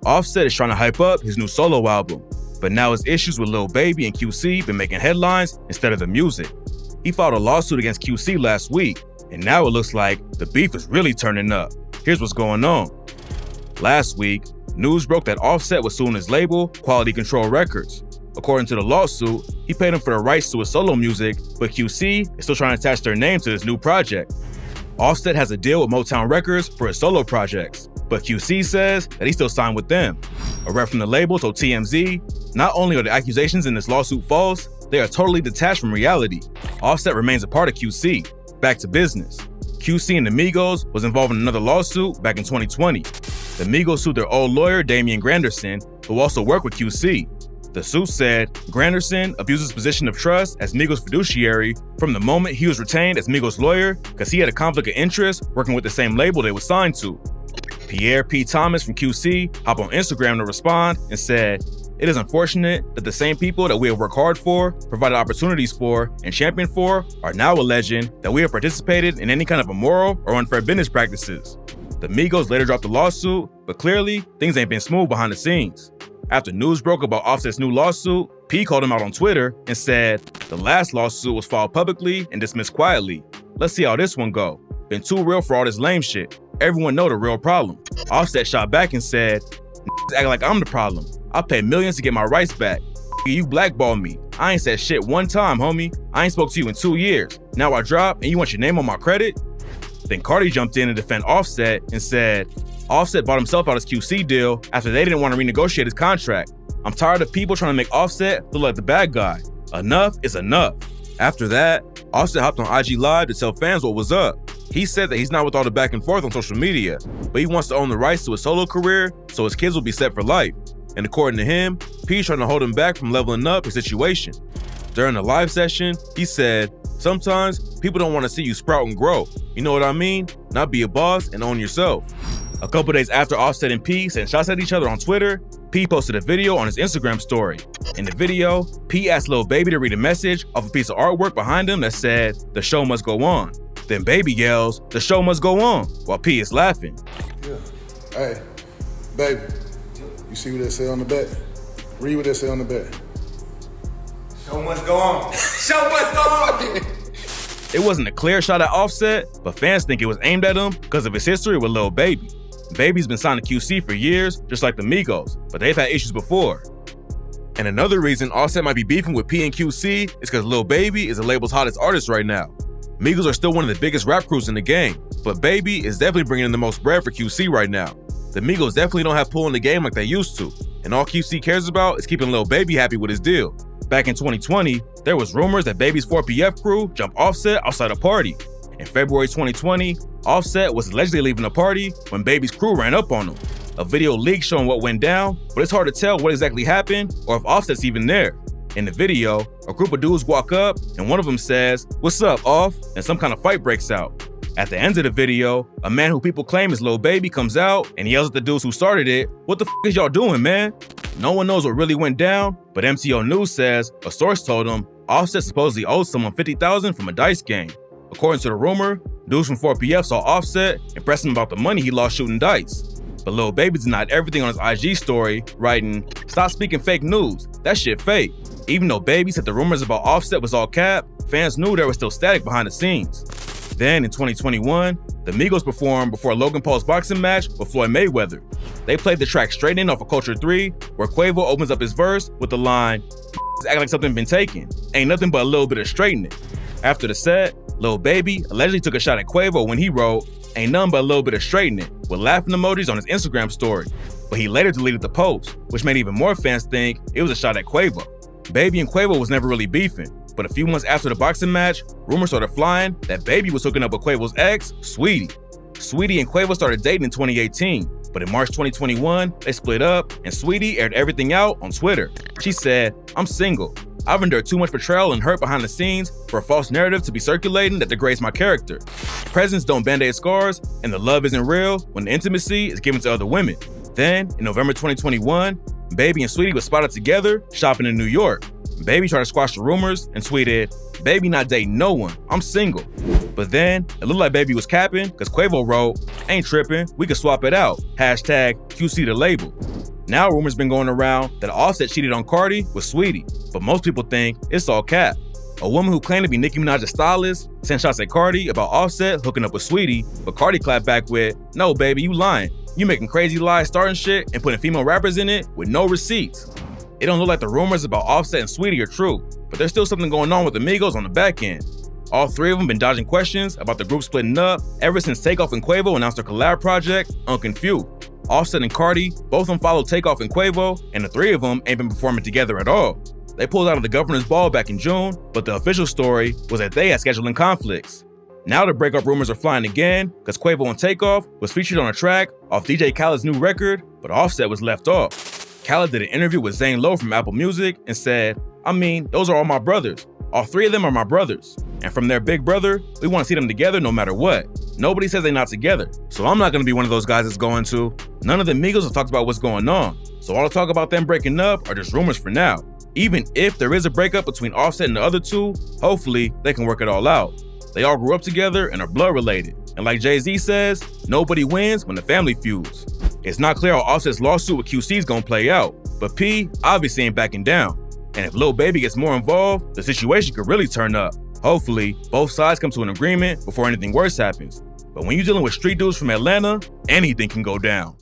Offset is trying to hype up his new solo album, but now his issues with Lil Baby and QC been making headlines instead of the music. He filed a lawsuit against QC last week, and now it looks like the beef is really turning up. Here's what's going on. Last week, news broke that Offset was suing his label, Quality Control Records. According to the lawsuit, he paid him for the rights to his solo music, but QC is still trying to attach their name to his new project. Offset has a deal with Motown Records for his solo projects, but QC says that he's still signed with them. A rep from the label told TMZ, not only are the accusations in this lawsuit false, they are totally detached from reality. Offset remains a part of QC. Back to business. QC and the Migos was involved in another lawsuit back in 2020. The Migos sued their old lawyer, Damian Granderson, who also worked with QC. The suit said Granderson abused his position of trust as Migos fiduciary from the moment he was retained as Migos lawyer because he had a conflict of interest working with the same label they were signed to. Pierre P. Thomas from QC hopped on Instagram to respond and said, "It is unfortunate that the same people that we have worked hard for, provided opportunities for, and championed for are now alleging that we have participated in any kind of immoral or unfair business practices." The Migos later dropped the lawsuit, but clearly, things ain't been smooth behind the scenes. After news broke about Offset's new lawsuit, P called him out on Twitter and said, "The last lawsuit was filed publicly and dismissed quietly. Let's see how this one go. Been too real for all this lame shit. Everyone know the real problem." Offset shot back and said, "Niggas act like I'm the problem. I paid millions to get my rights back. You blackballed me. I ain't said shit one time, homie. I ain't spoke to you in 2 years. Now I drop and you want your name on my credit?" Then Cardi jumped in and defend Offset and said, "Offset bought himself out his QC deal after they didn't want to renegotiate his contract. I'm tired of people trying to make Offset look like the bad guy. Enough is enough." After that, Offset hopped on IG Live to tell fans what was up. He said that he's not with all the back and forth on social media, but he wants to own the rights to his solo career so his kids will be set for life. And according to him, P's trying to hold him back from leveling up his situation. During the live session, he said, "Sometimes people don't want to see you sprout and grow. You know what I mean? Not be a boss and own yourself." A couple days after Offset and P sent shots at each other on Twitter, P posted a video on his Instagram story. In the video, P asked Lil Baby to read a message off a piece of artwork behind him that said, "The show must go on." Then Baby yells, "The show must go on," while P is laughing. Yeah. Hey, baby, you see what they say on the back? Read what they say on the back. Show must go on. Show must go on. It wasn't a clear shot at Offset, but fans think it was aimed at him because of his history with Lil Baby. Baby's been signed to QC for years, just like the Migos, but they've had issues before. And another reason Offset might be beefing with P and QC is because Lil Baby is the label's hottest artist right now. Migos are still one of the biggest rap crews in the game, but Baby is definitely bringing in the most bread for QC right now. The Migos definitely don't have pull in the game like they used to, and all QC cares about is keeping Lil Baby happy with his deal. Back in 2020, there was rumors that Baby's 4PF crew jumped Offset outside a party. In February 2020, Offset was allegedly leaving a party when Baby's crew ran up on him. A video leaked showing what went down, but it's hard to tell what exactly happened or if Offset's even there. In the video, a group of dudes walk up and one of them says, "What's up, Off?" and some kind of fight breaks out. At the end of the video, a man who people claim is Lil Baby comes out and yells at the dudes who started it, "What the f is y'all doing, man?" No one knows what really went down, but MTO News says a source told him Offset supposedly owed someone $50,000 from a dice game. According to the rumor, dudes from 4PF saw Offset and pressed him about the money he lost shooting dice. But Lil Baby denied everything on his IG story, writing, "Stop speaking fake news, that shit fake." Even though Baby said the rumors about Offset was all cap, fans knew there was still static behind the scenes. Then in 2021, the Migos performed before Logan Paul's boxing match with Floyd Mayweather. They played the track Straight In off of Culture 3, where Quavo opens up his verse with the line, "Act like something been taken, ain't nothing but a little bit of straightening." After the set, Lil Baby allegedly took a shot at Quavo when he wrote, "Ain't nothing but a little bit of straightening," with laughing emojis on his Instagram story. But he later deleted the post, which made even more fans think it was a shot at Quavo. Baby and Quavo was never really beefing, but a few months after the boxing match, rumors started flying that Baby was hooking up with Quavo's ex, Sweetie. Sweetie and Quavo started dating in 2018, but in March 2021, they split up and Sweetie aired everything out on Twitter. She said, "I'm single. I've endured too much betrayal and hurt behind the scenes for a false narrative to be circulating that degrades my character. Presents don't band-aid scars, and the love isn't real when the intimacy is given to other women." Then, in November 2021, Baby and Sweetie were spotted together shopping in New York. Baby tried to squash the rumors and tweeted, "Baby not dating no one, I'm single." But then, it looked like Baby was capping because Quavo wrote, "Ain't tripping, we can swap it out, hashtag QC the label." Now rumors been going around that Offset cheated on Cardi with Sweetie, but most people think it's all cap. A woman who claimed to be Nicki Minaj's stylist sent shots at Cardi about Offset hooking up with Sweetie, but Cardi clapped back with, "No, baby, you lying. You making crazy lies starting shit and putting female rappers in it with no receipts." It don't look like the rumors about Offset and Sweetie are true, but there's still something going on with the Migos on the back end. All three of them been dodging questions about the group splitting up ever since Takeoff and Quavo announced their collab project, Unconfused. Offset and Cardi both unfollowed Takeoff and Quavo, and the three of them ain't been performing together at all. They pulled out of the governor's ball back in June, but the official story was that they had scheduling conflicts. Now the breakup rumors are flying again, because Quavo and Takeoff was featured on a track off DJ Khaled's new record, but Offset was left off. Khaled did an interview with Zane Lowe from Apple Music and said, "I mean, those are all my brothers. All three of them are my brothers. And from their big brother, we want to see them together no matter what. Nobody says they're not together. So I'm not going to be one of those guys that's going to. None of the Migos have talked about what's going on. So all the talk about them breaking up are just rumors for now. Even if there is a breakup between Offset and the other two, hopefully they can work it all out. They all grew up together and are blood related. And like Jay-Z says, nobody wins when the family feuds." It's not clear how Offset's lawsuit with QC is going to play out, but P obviously ain't backing down. And if Lil Baby gets more involved, the situation could really turn up. Hopefully, both sides come to an agreement before anything worse happens. But when you're dealing with street dudes from Atlanta, anything can go down.